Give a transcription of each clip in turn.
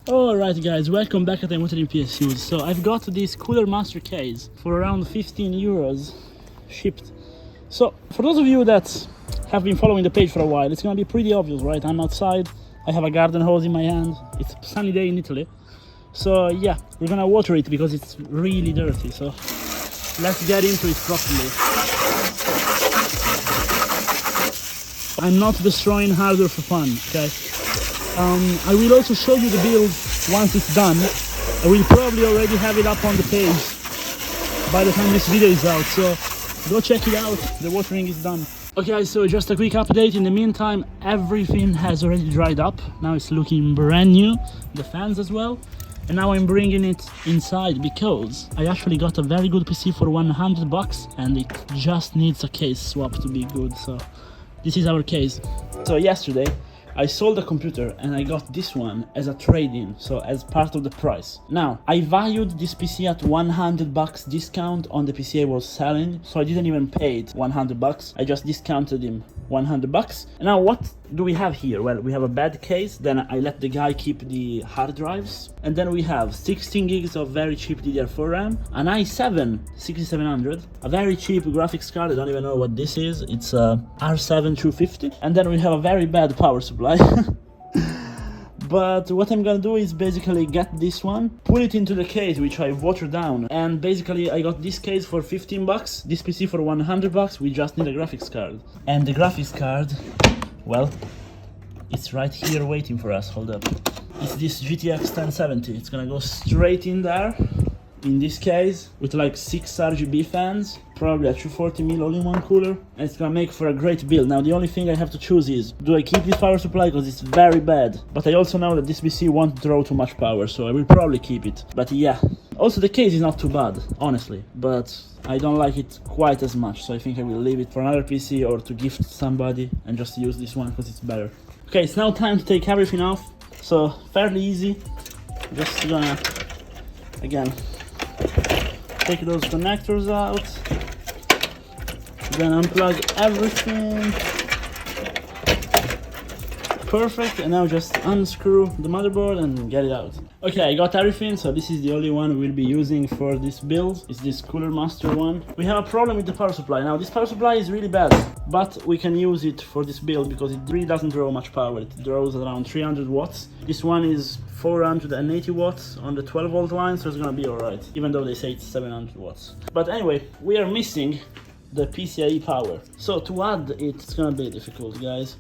Alright guys, welcome back at ImWateringPSUs. So I've got this Cooler Master case for around 15 euros shipped. So for those of you that have been following the page for a while, it's gonna be pretty obvious, right? I'm outside, I have a garden hose in my hand, it's a sunny day in Italy. So yeah, we're gonna water it because it's really dirty. So let's get into it properly. I'm not destroying hardware for fun, okay? I will also show you the build once it's done. I will probably already have it up on the page by the time this video is out, so go check it out. The watering is done. Okay, so just a quick update. In the meantime, everything has already dried up. Now it's looking brand new, the fans as well. And now I'm bringing it inside because I actually got a very good PC for 100 bucks and it just needs a case swap to be good. So this is our case. So yesterday I sold a computer and I got this one as a trade-in, so as part of the price. Now, I valued this PC at 100 bucks discount on the PC I was selling, so I didn't even pay it 100 bucks. I just discounted him 100 bucks. Now, what do we have here? Well, we have a bad case, then I let the guy keep the hard drives, and then we have 16 gigs of very cheap DDR4 RAM, an i7 6700, a very cheap graphics card, I don't even know what this is, it's a R7 250, and then we have a very bad power supply. But what I'm gonna do is basically get this one, put it into the case which I watered down, and basically I got this case for 15 bucks, this PC for 100 bucks, we just need a graphics card. And the graphics card, well, it's right here waiting for us, hold up. It's this GTX 1070, it's gonna go straight in there, in this case, with like 6 RGB fans, probably a 240mm all-in-one cooler, and it's gonna make for a great build. Now the only thing I have to choose is, do I keep this power supply because it's very bad, but I also know that this PC won't draw too much power, so I will probably keep it. But yeah, also the case is not too bad, honestly, but I don't like it quite as much, so I think I will leave it for another PC or to gift somebody and just use this one because it's better. Okay, it's now time to take everything off, so fairly easy. Just gonna, again, take those connectors out, then unplug everything. Perfect, and now just unscrew the motherboard and get it out. Okay, I got everything, so this is the only one we'll be using for this build. It's this Cooler Master one. We have a problem with the power supply. Now this power supply is really bad, but we can use it for this build because it really doesn't draw much power. It draws around 300 watts. This one is 480 watts on the 12 volt line, so it's gonna be alright, even though they say it's 700 watts. But anyway, we are missing the PCIe power. So to add it, it's gonna be difficult, guys.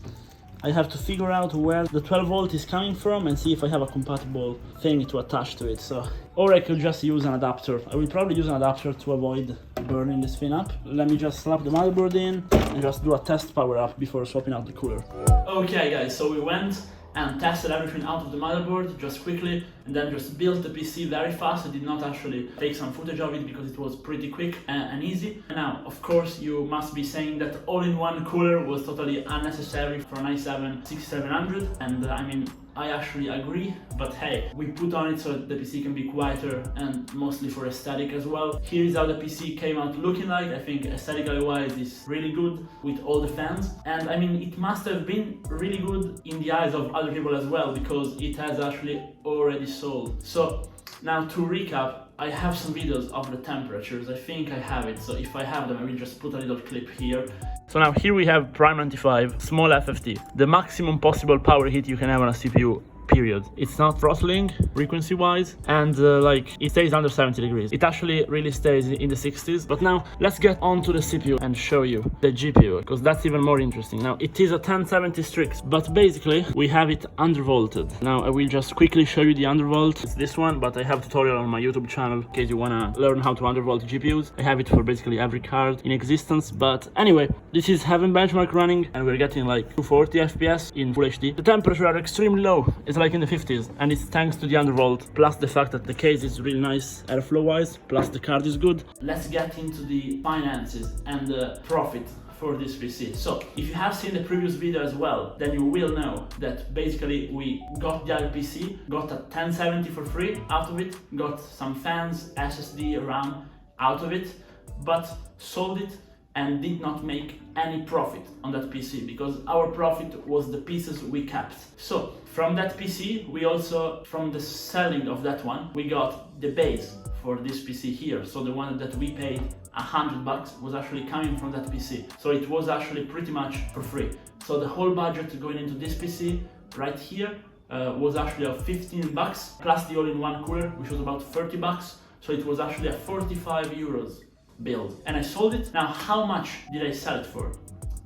I have to figure out where the 12 volt is coming from and see if I have a compatible thing to attach to it. So, or I could just use an adapter. I will probably use an adapter to avoid burning this thing up. Let me just slap the motherboard in and just do a test power up before swapping out the cooler. Okay guys, so we went and tested everything out of the motherboard just quickly and then just built the PC very fast. I did not actually take some footage of it because it was pretty quick and easy. And now, of course, you must be saying that all-in-one cooler was totally unnecessary for an i7 6700, and I mean, I actually agree, but hey, we put on it so the PC can be quieter and mostly for aesthetic as well. Here is how the PC came out looking like. I think aesthetically wise it's really good with all the fans, and I mean it must have been really good in the eyes of other people as well because it has actually already sold. So now to recap, I have some videos of the temperatures. I think I have it, so if I have them I will just put a little clip here. So now here we have Prime 95, small FFT, the maximum possible power hit you can have on a CPU, period. It's not throttling frequency wise, and like it stays under 70 degrees. It actually really stays in the 60s. But now let's get on to the CPU and show you the GPU, because that's even more interesting. Now it is a 1070 Strix, but basically we have it undervolted. Now I will just quickly show you the undervolt. It's this one, but I have a tutorial on my YouTube channel in case you wanna learn how to undervolt GPUs. I have it for basically every card in existence. But anyway, this is Heaven benchmark running and we're getting like 240 FPS in Full HD. The temperatures are extremely low. It's like in the 50s, and it's thanks to the undervolt, plus the fact that the case is really nice airflow wise, plus the card is good. Let's get into the finances and the profit for this PC. So if you have seen the previous video as well, then you will know that basically we got the other PC, got a 1070 for free out of it, got some fans, SSD, RAM out of it, but sold it and did not make any profit on that PC because our profit was the pieces we kept. So from that PC, we also, from the selling of that one, we got the base for this PC here. So the one that we paid $100 was actually coming from that PC. So it was actually pretty much for free. So the whole budget going into this PC right here was actually of $15 plus the all-in-one cooler, which was about $30. So it was actually a 45 euros build, and I sold it. Now, how much did I sell it for?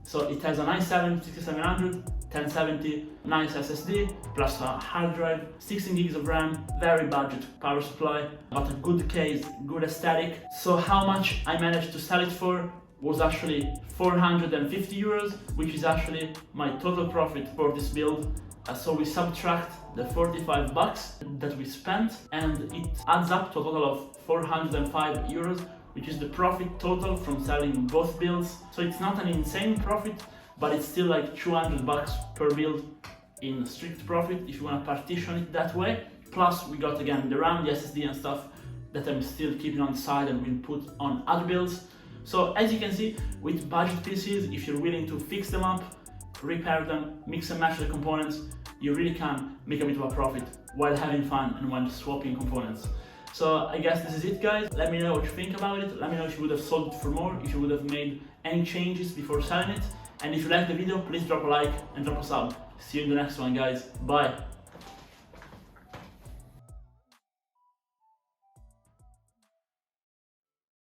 So it has an i7 6700, 1070, nice SSD, plus a hard drive, 16 gigs of RAM, very budget power supply, but a good case, good aesthetic. So how much I managed to sell it for was actually 450 euros, which is actually my total profit for this build. So we subtract the 45 bucks that we spent, and it adds up to a total of 405 euros, which is the profit total from selling both builds. So it's not an insane profit, but it's still like 200 bucks per build in strict profit if you want to partition it that way. Plus we got again the RAM, the SSD and stuff that I'm still keeping on the side and will put on other builds. So as you can see, with budget PCs, if you're willing to fix them up, repair them, mix and match the components, you really can make a bit of a profit while having fun and while swapping components. So I guess this is it, guys. Let me know what you think about it. Let me know if you would have sold it for more, if you would have made any changes before selling it. And if you liked the video, please drop a like and drop a sub. See you in the next one, guys. Bye.